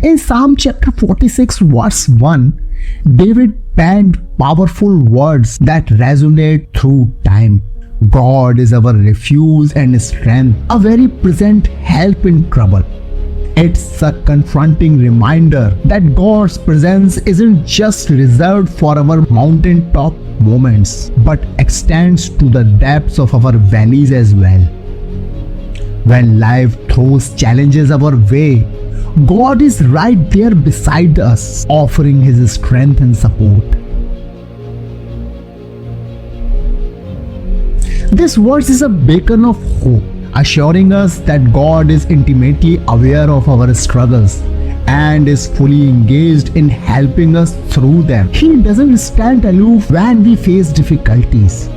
In Psalm chapter 46 verse 1, David penned powerful words that resonate through time. God is our refuge and strength, a very present help in trouble. It's a confronting reminder that God's presence isn't just reserved for our mountaintop moments, but extends to the depths of our valleys as well. When life throws challenges our way, God is right there beside us, offering His strength and support. This verse is a beacon of hope, assuring us that God is intimately aware of our struggles and is fully engaged in helping us through them. He doesn't stand aloof when we face difficulties.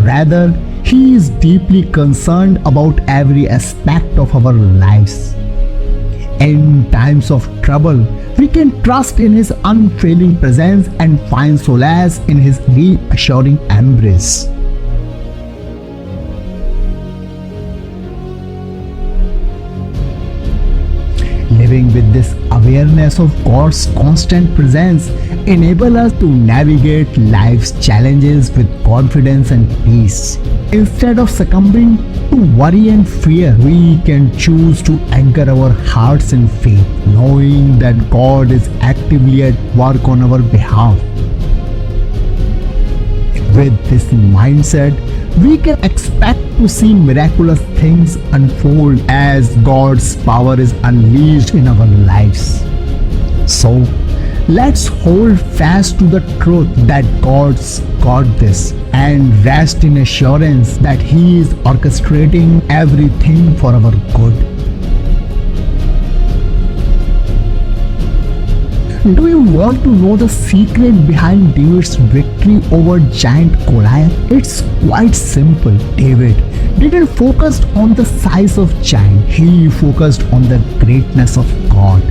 Rather, He is deeply concerned about every aspect of our lives. In times of trouble, we can trust in His unfailing presence and find solace in His reassuring embrace. Living with this awareness of God's constant presence enables us to navigate life's challenges with confidence and peace. Instead of succumbing to worry and fear, we can choose to anchor our hearts in faith, knowing that God is actively at work on our behalf. With this mindset, we can expect to see miraculous things unfold as God's power is unleashed in our lives. So, let's hold fast to the truth that God's got this and rest in assurance that He is orchestrating everything for our good. Do you want to know the secret behind David's victory over giant Goliath? It's quite simple. David didn't focus on the size of giant. He focused on the greatness of God.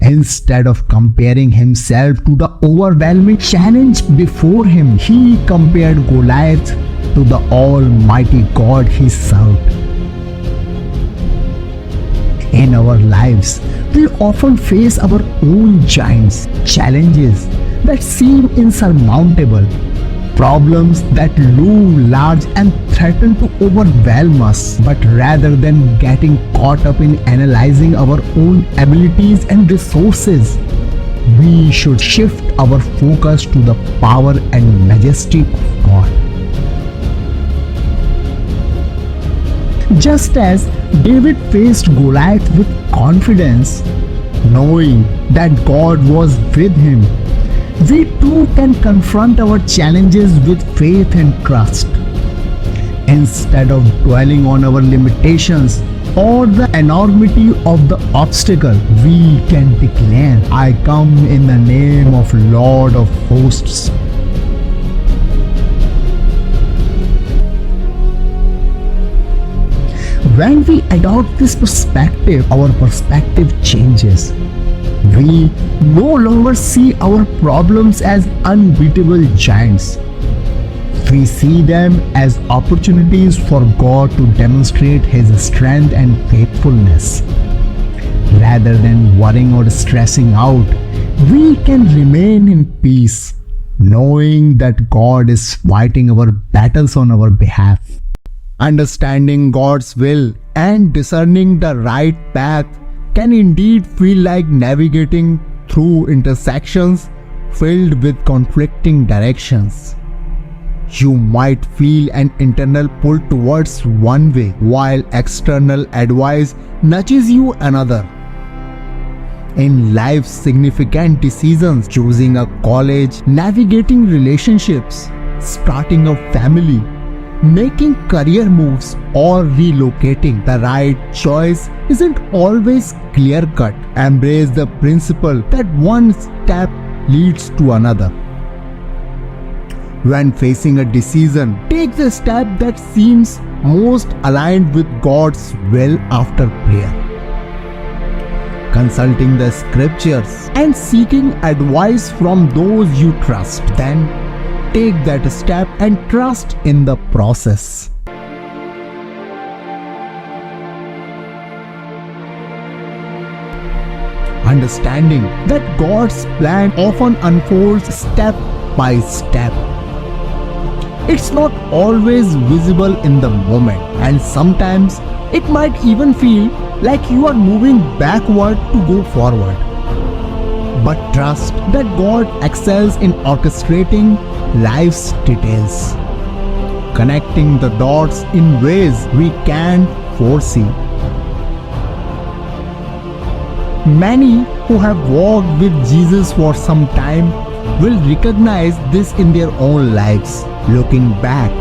Instead of comparing himself to the overwhelming challenge before him, he compared Goliath to the Almighty God he served. In our lives, we often face our own giants, challenges that seem insurmountable, problems that loom large and threaten to overwhelm us. But rather than getting caught up in analyzing our own abilities and resources, we should shift our focus to the power and majesty of God. Just as David faced Goliath with confidence, knowing that God was with him, we too can confront our challenges with faith and trust. Instead of dwelling on our limitations or the enormity of the obstacle, we can declare, "I come in the name of Lord of hosts." When we adopt this perspective, our perspective changes. We no longer see our problems as unbeatable giants. We see them as opportunities for God to demonstrate His strength and faithfulness. Rather than worrying or stressing out, we can remain in peace, knowing that God is fighting our battles on our behalf. Understanding God's will and discerning the right path can indeed feel like navigating through intersections filled with conflicting directions. You might feel an internal pull towards one way, while external advice nudges you another. In life's significant decisions, choosing a college, navigating relationships, starting a family, making career moves, or relocating, the right choice isn't always clear-cut. Embrace the principle that one step leads to another. When facing a decision, take the step that seems most aligned with God's will after prayer, consulting the scriptures and seeking advice from those you trust. Then take that step and trust in the process. understanding that God's plan often unfolds step by step. It's not always visible in the moment, and sometimes it might even feel like you are moving backward to go forward. But trust that God excels in orchestrating life's details, connecting the dots in ways we can't foresee. Many who have walked with Jesus for some time will recognize this in their own lives. Looking back,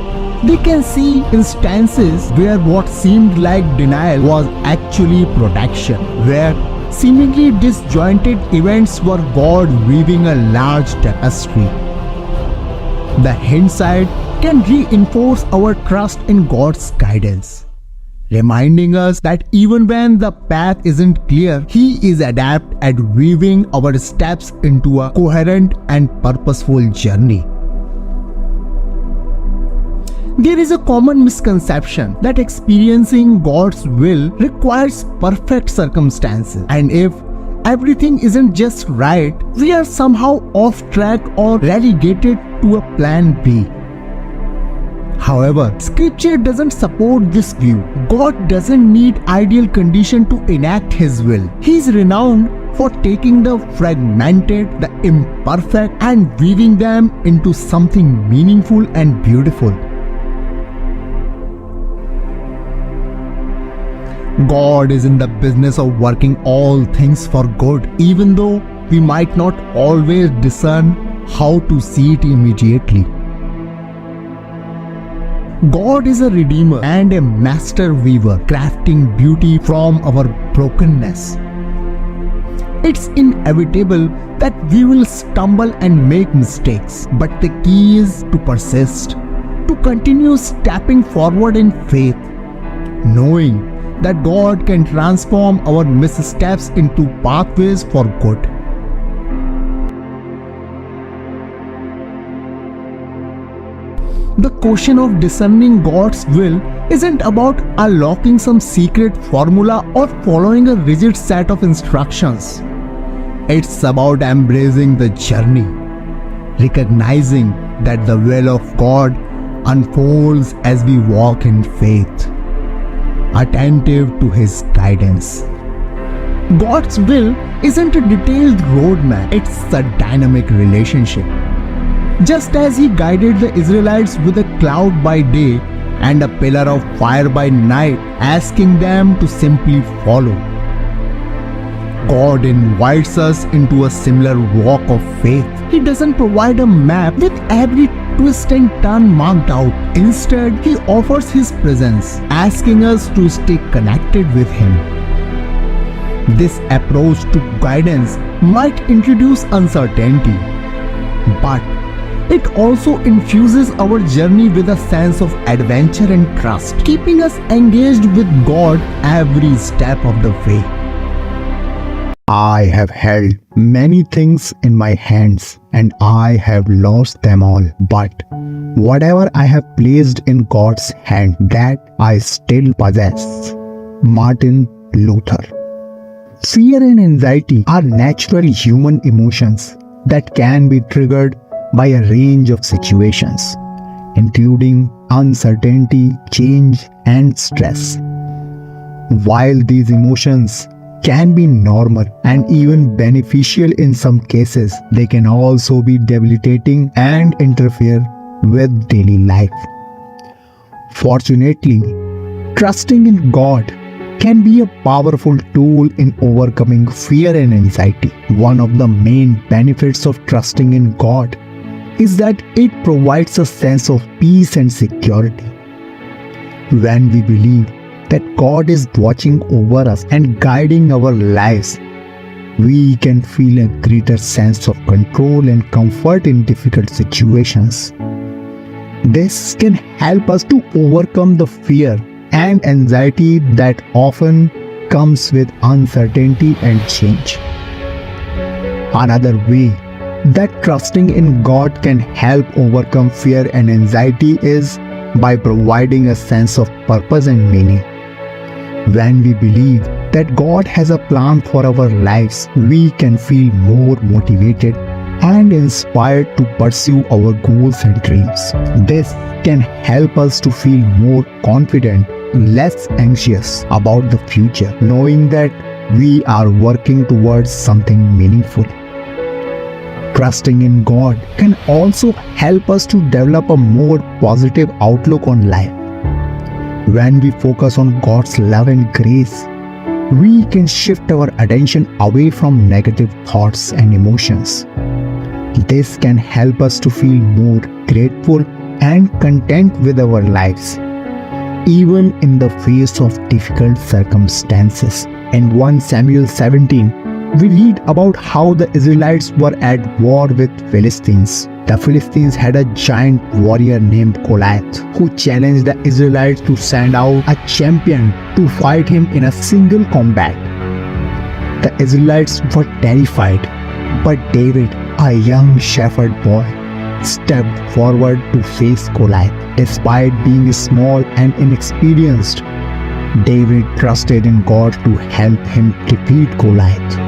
they can see instances where what seemed like denial was actually protection, where seemingly disjointed events were God weaving a large tapestry. The hindsight can reinforce our trust in God's guidance, reminding us that even when the path isn't clear, He is adept at weaving our steps into a coherent and purposeful journey. There is a common misconception that experiencing God's will requires perfect circumstances, and if everything isn't just right, we are somehow off track or relegated to a plan B. However, Scripture doesn't support this view. God doesn't need ideal condition to enact His will. He is renowned for taking the fragmented, the imperfect, and weaving them into something meaningful and beautiful. God is in the business of working all things for good, even though we might not always discern how to see it immediately. God is a redeemer and a master weaver, crafting beauty from our brokenness. It's inevitable that we will stumble and make mistakes, but the key is to persist, to continue stepping forward in faith, knowing that God can transform our missteps into pathways for good. The question of discerning God's will isn't about unlocking some secret formula or following a rigid set of instructions. It's about embracing the journey, recognizing that the will of God unfolds as we walk in faith, attentive to His guidance. God's will isn't a detailed roadmap, it's a dynamic relationship. Just as He guided the Israelites with a cloud by day and a pillar of fire by night, asking them to simply follow, God invites us into a similar walk of faith. He doesn't provide a map with every twist and turn marked out. Instead, He offers His presence, asking us to stay connected with Him. This approach to guidance might introduce uncertainty, but it also infuses our journey with a sense of adventure and trust, keeping us engaged with God every step of the way. I have held many things in my hands and I have lost them all. But whatever I have placed in God's hand, that I still possess. Martin Luther. Fear and anxiety are natural human emotions that can be triggered by a range of situations, including uncertainty, change, and stress. While these emotions can be normal and even beneficial in some cases, they can also be debilitating and interfere with daily life. Fortunately, trusting in God can be a powerful tool in overcoming fear and anxiety. One of the main benefits of trusting in God is that it provides a sense of peace and security. When we believe that God is watching over us and guiding our lives, we can feel a greater sense of control and comfort in difficult situations. This can help us to overcome the fear and anxiety that often comes with uncertainty and change. Another way that trusting in God can help overcome fear and anxiety is by providing a sense of purpose and meaning. When we believe that God has a plan for our lives, we can feel more motivated and inspired to pursue our goals and dreams. This can help us to feel more confident, less anxious about the future, knowing that we are working towards something meaningful. Trusting in God can also help us to develop a more positive outlook on life. When we focus on God's love and grace, we can shift our attention away from negative thoughts and emotions. This can help us to feel more grateful and content with our lives, even in the face of difficult circumstances. In 1 Samuel 17, we read about how the Israelites were at war with Philistines. The Philistines had a giant warrior named Goliath who challenged the Israelites to send out a champion to fight him in a single combat. The Israelites were terrified, but David, a young shepherd boy, stepped forward to face Goliath. Despite being small and inexperienced, David trusted in God to help him defeat Goliath.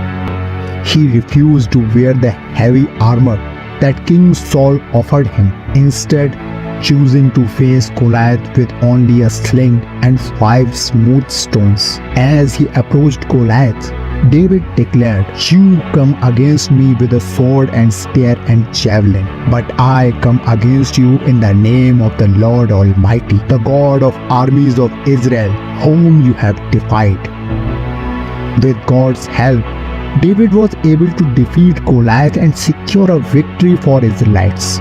He refused to wear the heavy armor that King Saul offered him, instead choosing to face Goliath with only a sling and 5 smooth stones. As he approached Goliath, David declared, "You come against me with a sword and spear and javelin, but I come against you in the name of the Lord Almighty, the God of armies of Israel, whom you have defied." With God's help, David was able to defeat Goliath and secure a victory for Israelites.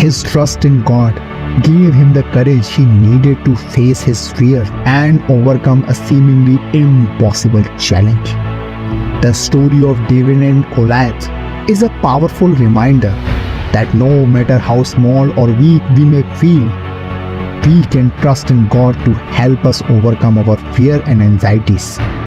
His trust in God gave him the courage he needed to face his fear and overcome a seemingly impossible challenge. The story of David and Goliath is a powerful reminder that no matter how small or weak we may feel, we can trust in God to help us overcome our fear and anxieties.